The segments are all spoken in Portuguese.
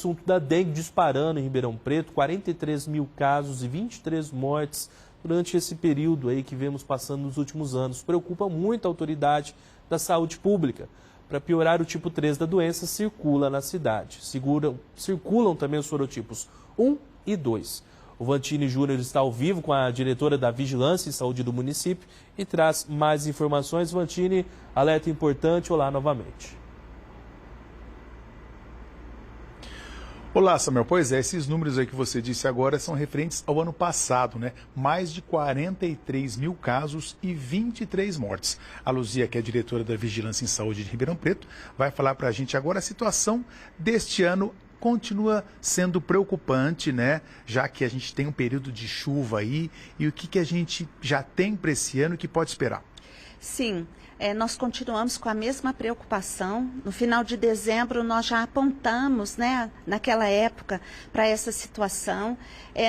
assunto da dengue disparando em Ribeirão Preto, 43 mil casos e 23 mortes durante esse período aí que vemos passando nos últimos anos. Preocupa muito a autoridade da saúde pública. Para piorar, o tipo 3 da doença circula na cidade. Circulam também os sorotipos 1 e 2. O Vantini Júnior está ao vivo com a diretora da Vigilância e Saúde do município e traz mais informações. Vantini, alerta importante. Olá novamente. Olá, Samuel. Pois é, esses números aí que você disse agora são referentes ao ano passado, né? Mais de 43 mil casos e 23 mortes. A Luzia, que é diretora da Vigilância em Saúde de Ribeirão Preto, vai falar para a gente agora a situação deste ano. Continua sendo preocupante, né? Já que a gente tem um período de chuva aí, e o que a gente já tem para esse ano e que pode esperar? Sim, nós continuamos com a mesma preocupação. No final de dezembro, nós já apontamos, né, naquela época, para essa situação.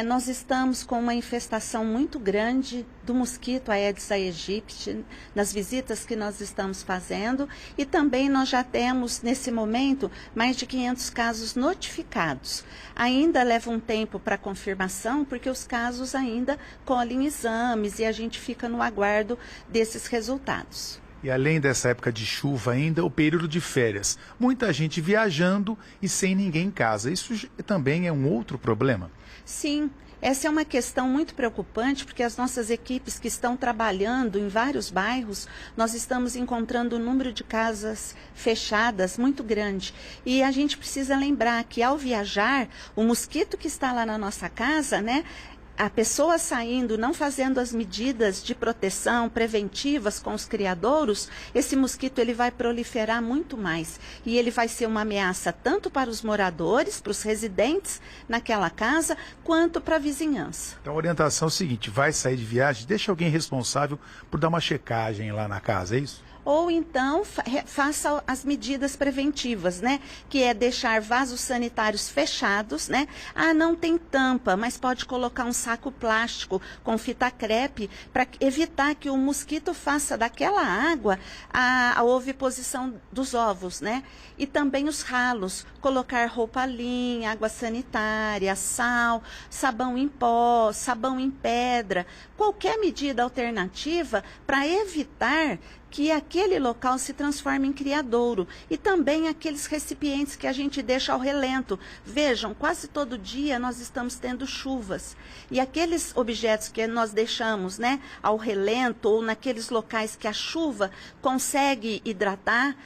Nós estamos com uma infestação muito grande do mosquito Aedes aegypti nas visitas que nós estamos fazendo. E também nós já temos, nesse momento, mais de 500 casos notificados. Ainda leva um tempo para confirmação, porque os casos ainda colhem exames e a gente fica no aguardo desses resultados. E além dessa época de chuva ainda, o período de férias. Muita gente viajando e sem ninguém em casa. Isso também é um outro problema? Sim, essa é uma questão muito preocupante, porque as nossas equipes que estão trabalhando em vários bairros, nós estamos encontrando um número de casas fechadas muito grande. E a gente precisa lembrar que ao viajar, o mosquito que está lá na nossa casa, né? A pessoa saindo, não fazendo as medidas de proteção preventivas com os criadouros, esse mosquito ele vai proliferar muito mais. E ele vai ser uma ameaça tanto para os moradores, para os residentes naquela casa, quanto para a vizinhança. Então a orientação é o seguinte: vai sair de viagem, deixa alguém responsável por dar uma checagem lá na casa, é isso? Ou então faça as medidas preventivas, né? Que é deixar vasos sanitários fechados, né? Ah, não tem tampa, mas pode colocar um saco plástico com fita crepe para evitar que o mosquito faça daquela água a oviposição dos ovos, né? E também os ralos, colocar roupa limpa, água sanitária, sal, sabão em pó, sabão em pedra, qualquer medida alternativa para evitar que aquele local se transforme em criadouro. E também aqueles recipientes que a gente deixa ao relento. Vejam, quase todo dia nós estamos tendo chuvas. E aqueles objetos que nós deixamos, né, ao relento ou naqueles locais que a chuva consegue hidratar,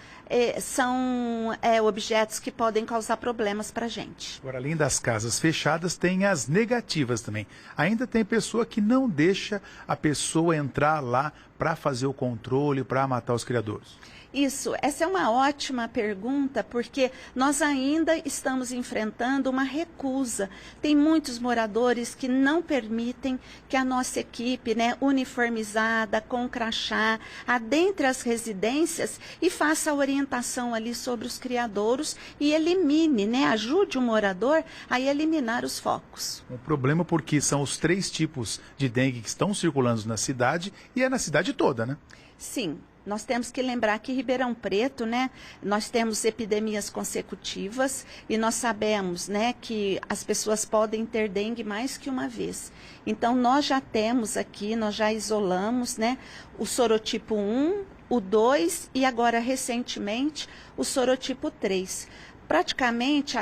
são objetos que podem causar problemas para a gente. Agora, além das casas fechadas, tem as negativas também. Ainda tem pessoa que não deixa a pessoa entrar lá para fazer o controle, para matar os criadouros. Isso, essa é uma ótima pergunta, porque nós ainda estamos enfrentando uma recusa. Tem muitos moradores que não permitem que a nossa equipe, né, uniformizada, com crachá, adentre as residências e faça a orientação ali sobre os criadouros e elimine, né, ajude o morador a eliminar os focos. Um problema porque são os 3 tipos de dengue que estão circulando na cidade e é na cidade toda, né? Sim. Nós temos que lembrar que Ribeirão Preto, né, nós temos epidemias consecutivas e nós sabemos, né, que as pessoas podem ter dengue mais que uma vez. Então, nós já temos aqui, nós já isolamos, né, o sorotipo 1, o 2 e agora, recentemente, o sorotipo 3. Praticamente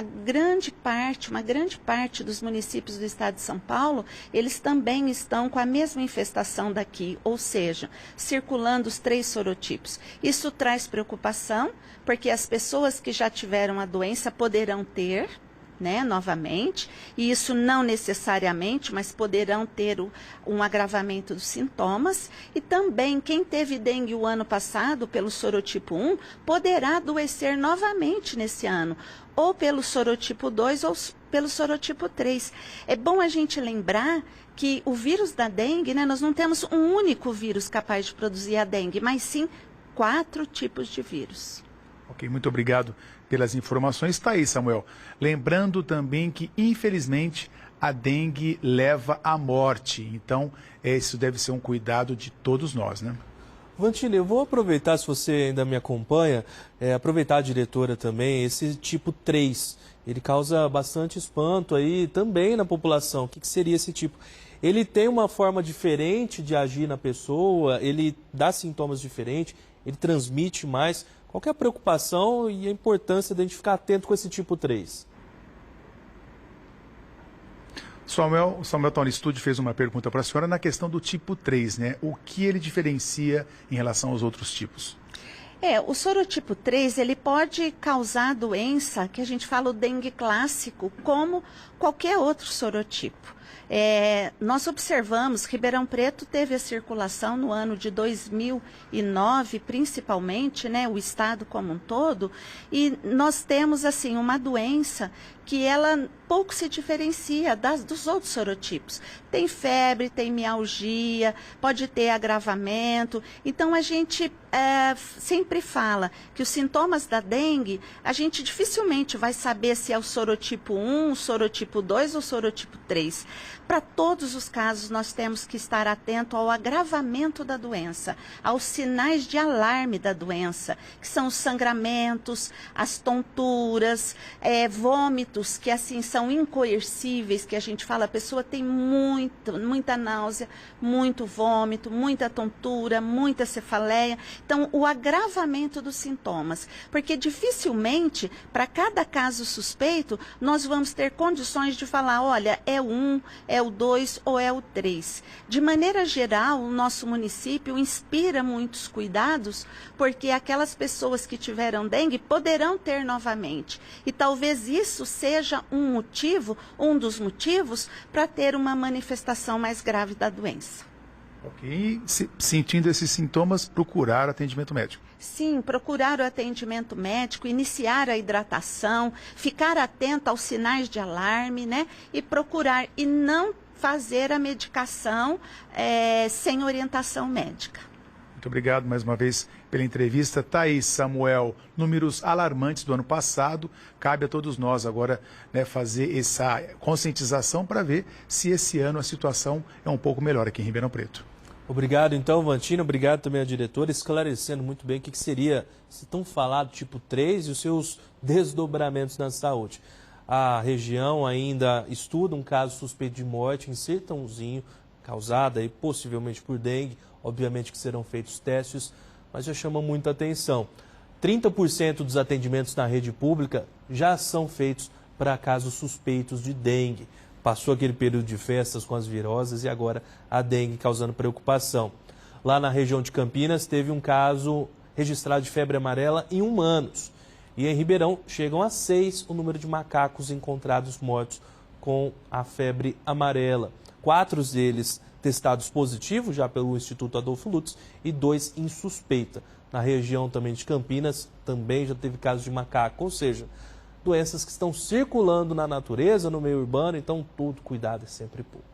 uma grande parte dos municípios do estado de São Paulo, eles também estão com a mesma infestação daqui, ou seja, circulando os 3 sorotipos. Isso traz preocupação, porque as pessoas que já tiveram a doença poderão ter, né, novamente, e isso não necessariamente, mas poderão ter um agravamento dos sintomas, e também quem teve dengue o ano passado pelo sorotipo 1 poderá adoecer novamente nesse ano, ou pelo sorotipo 2 ou pelo sorotipo 3. É bom a gente lembrar que o vírus da dengue, né, nós não temos um único vírus capaz de produzir a dengue, mas sim 4 tipos de vírus. Ok, muito obrigado pelas informações. Está aí, Samuel. Lembrando também que, infelizmente, a dengue leva à morte. Então, isso deve ser um cuidado de todos nós, né? Vantini, eu vou aproveitar, se você ainda me acompanha, aproveitar a diretora também, esse tipo 3. ele causa bastante espanto aí também na população. O que seria esse tipo? Ele tem uma forma diferente de agir na pessoa, ele dá sintomas diferentes, ele transmite mais. Qual que é a preocupação e a importância de a gente ficar atento com esse tipo 3? Samuel Tony Studio fez uma pergunta para a senhora na questão do tipo 3, né? O que ele diferencia em relação aos outros tipos? O sorotipo 3, ele pode causar doença, que a gente fala o dengue clássico, como qualquer outro sorotipo. Nós observamos, Ribeirão Preto teve a circulação no ano de 2009, principalmente, né, o estado como um todo, e nós temos, assim, uma doença que ela pouco se diferencia dos outros sorotipos. Tem febre, tem mialgia, pode ter agravamento. Então, a gente sempre fala que os sintomas da dengue, a gente dificilmente vai saber se é o sorotipo 1, o sorotipo 2 ou o sorotipo 3. Para todos os casos, nós temos que estar atento ao agravamento da doença, aos sinais de alarme da doença, que são os sangramentos, as tonturas, vômitos, que assim são incoercíveis, que a gente fala, a pessoa tem muita náusea, muito vômito, muita tontura, muita cefaleia. Então, o agravamento dos sintomas, porque dificilmente, para cada caso suspeito, nós vamos ter condições de falar, olha, é o 1, é o 2 ou é o 3. De maneira geral, o nosso município inspira muitos cuidados, porque aquelas pessoas que tiveram dengue poderão ter novamente. E talvez isso seja um dos motivos para ter uma manifestação mais grave da doença. Ok. Sentindo esses sintomas, procurar atendimento médico. Sim, procurar o atendimento médico, iniciar a hidratação, ficar atento aos sinais de alarme, né? E procurar, e não fazer a medicação sem orientação médica. Muito obrigado mais uma vez pela entrevista. Tá aí, Samuel, números alarmantes do ano passado. Cabe a todos nós agora, né, fazer essa conscientização para ver se esse ano a situação é um pouco melhor aqui em Ribeirão Preto. Obrigado então, Vantino. Obrigado também à diretora, esclarecendo muito bem o que seria esse tão falado tipo 3 e os seus desdobramentos na saúde. A região ainda estuda um caso suspeito de morte em Sertãozinho, causada aí possivelmente por dengue. Obviamente que serão feitos testes, mas já chama muita atenção. 30% dos atendimentos na rede pública já são feitos para casos suspeitos de dengue. Passou aquele período de festas com as viroses e agora a dengue causando preocupação. Lá na região de Campinas teve um caso registrado de febre amarela em humanos. E em Ribeirão chegam a 6 o número de macacos encontrados mortos com a febre amarela. 4 deles testados positivos já pelo Instituto Adolfo Lutz e 2 em suspeita. Na região também de Campinas também já teve casos de macaco, ou seja, doenças que estão circulando na natureza, no meio urbano, então todo cuidado é sempre pouco.